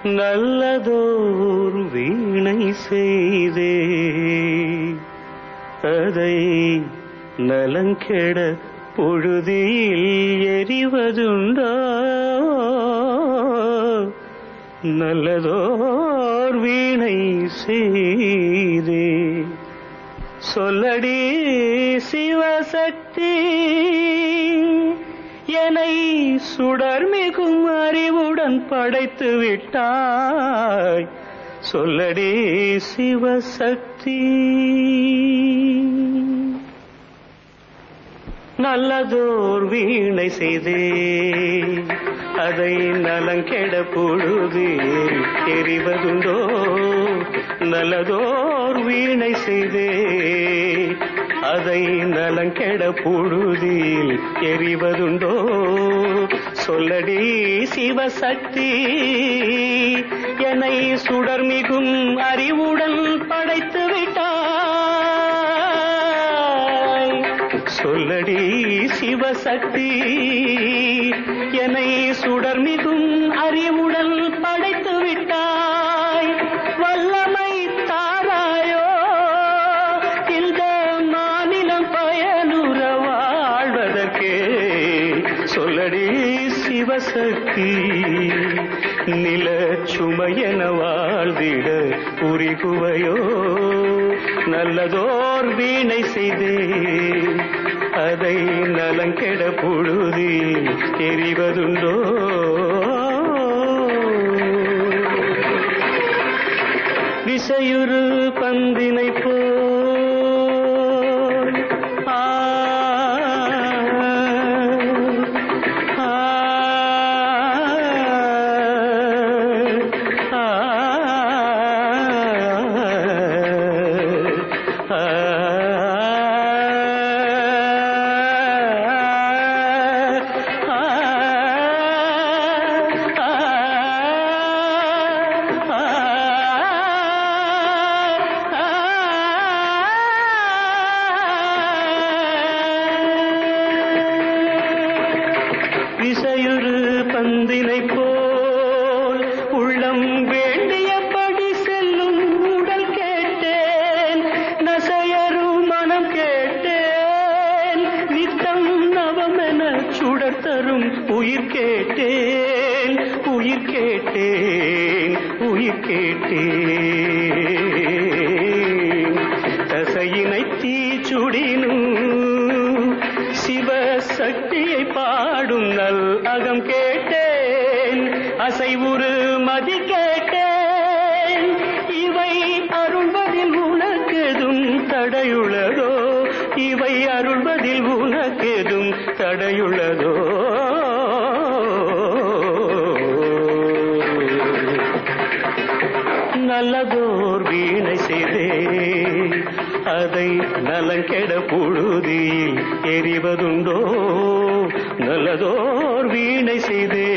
நல்லதோர் வீணை செய்தே அதை நலங்கெட பொழுதில் எறிவதுண்டோ நல்லதோர் வீணை செய்தே சொல்லடி சிவசக்தி என்னை சுடர்மிகும் அறிவுடன் படைத்து விட்டாய் சொல்லடி சிவசக்தி நல்லதோர் வீணை செய்தே அதை நலங்கெட பொழுதில் எறிவதுண்டோ நல்லதோர் வீணை செய்தே அதை நலங்கெட பொழுதில் எறிவதுண்டோ சொல்லடி சிவசக்தி என்னை சுடர்மிகும் அறிவுடன் படைத்து விட்டாய் சொல்லடி சிவசக்தி என்னை சுடர்மிகும் அறிவுடன் படைத்து விட்டாய் வல்லமை தாராயோ இந்த மாநிலம் பயனுற வாழ்வதற்கே சொல்லடி சிவசக்தி நில சுமையென வாழ்ந்திட புரிகுவையோ நல்லதோர் வீணை செய்தே அதை நலங்கெட பொழுதில் எறிவதுண்டோ விசையுறு பந்தினை போல் விசையுறு பந்தினை போல் உள்ளம் வேண்டியபடி செல்லும் உடல் கேட்டேன் நசையரு மனம் கேட்டேன் நித்தம் நவமென சுடர் தரும் உயிர் கேட்டேன் உயிர் கேட்டேன் உயிர் கேட்டேன் தசையினை தீச்சுடினும் சிவசக்தியை பாடும் நல் அகம் கேட்டேன் அசைவுறு மதி கேட்டேன் இவை அருள்வதில் உனக்கெதும் தடையுள்ளதோ இவை அருள்வதில் உனக்கெதும் தடையுள்ளதோ நல்லதோர் வீணை செய்தே அதை நலங்கெட பொழுதில் எறிவதுண்டோ நல்லதோர் வீணை செய்தே